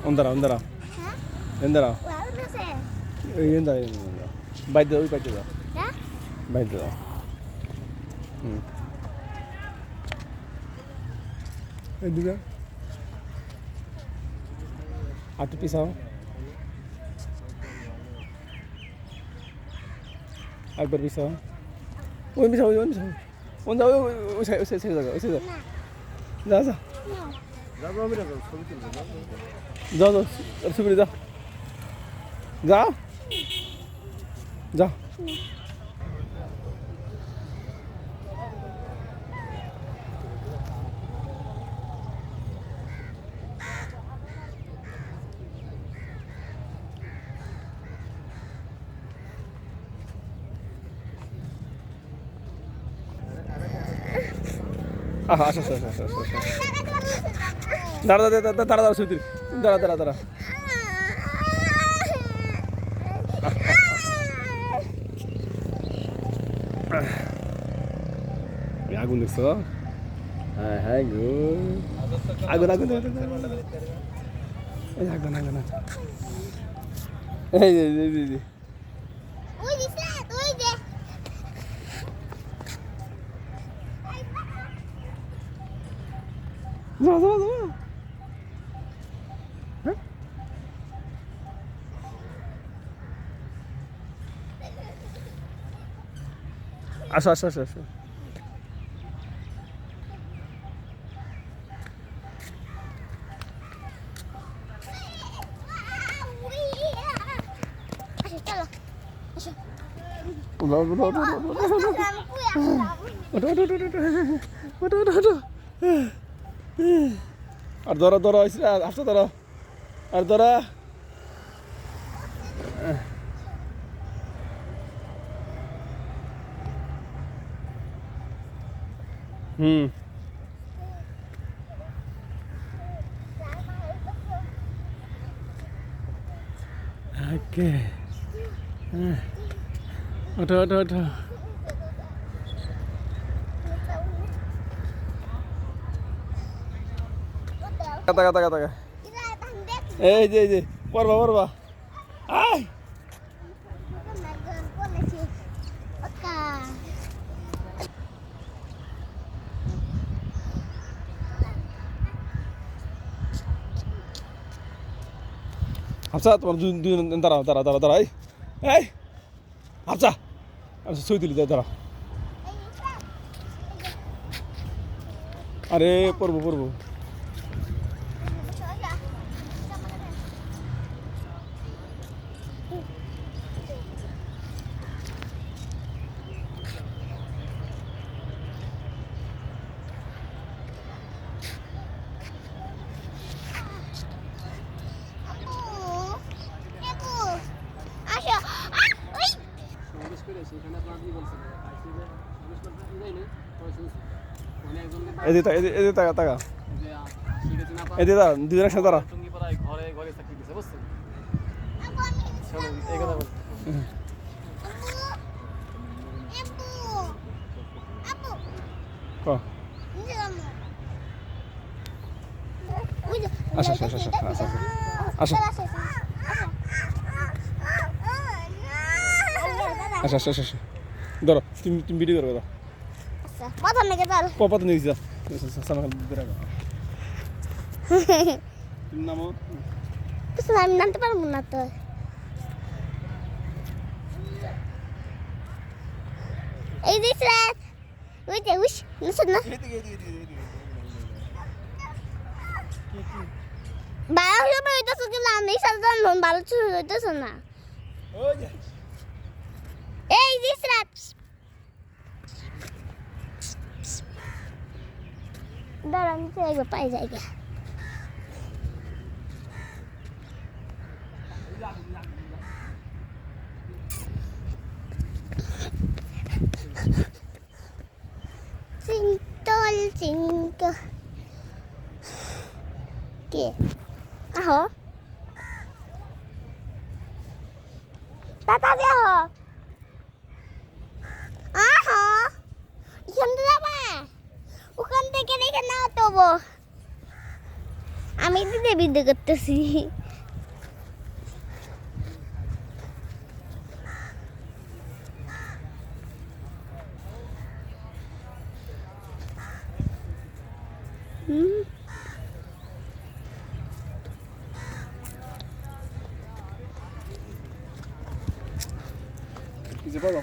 온다라 온다라 온다라 온다 বাইরে ওই পাইতে দাও বাইরে দাও এদিকে আটু পিছাও একবার পিছাও ওই পিছাও ওই পিছাও ওই যাও ওই সাইড ওই সাইড যা যা যাও যাও ছবি যা যা যা আসো আসো আসো আসো দাঁড়া দাঁড়া দাঁড়া দাঁড়া সুতির দাঁড়া দাঁড়া দাঁড়া আগুন দেখছো হ্যাঁ হ্যাঁ গো আগুন আগুন এই আগুন আগুন এই যে যাও যাও যাও হ্যাঁ আসো আসো আসো আসো আর ধরো ধরো আসো ধরো আর ধরো ওকে ওঠো ওঠো ওঠো টাকা টাকা টাকা এই যে পড়বা পড়বা আয় আচ্ছা তোমার দুই দাঁড়াও দাঁড়া দাঁড়া দাঁড়া এই আচ্ছা আচ্ছা সই দিলি দাঁড়া আরে পড়বো পড়বো এদিকে টাকা টাকা এদিকে দাঁড়া দুজনের সাথে দাঁড়া ঘরে ঘরে চাকরি দিছে বুঝছেন এই কথা বলছি আচ্ছা আচ্ছা আচ্ছা আচ্ছা আচ্ছা আচ্ছা আচ্ছা ধরো তুমি ভিডিও করবে দাও পাতা নাকি তার পাতা নিয়ে যা সামনে বেরা তুমি নামো আমি নামতে পারবো না তো এই যে স্যার ওই যে উস না বারো সময় হইতেছে কিন্তু আমি সাধারণ ভালো চুরি হইতেছে না এই যে স্যার দাঁড়ান একবার পাই যাই গে চিন্তল চিন্ত কে আহো তাড়াতাড়ি আহো আহো এখান থেকে যাবা ওখান থেকে রেখে নাও তবু আমি দিদি বিদ্যে করতেছি কিছু পারবা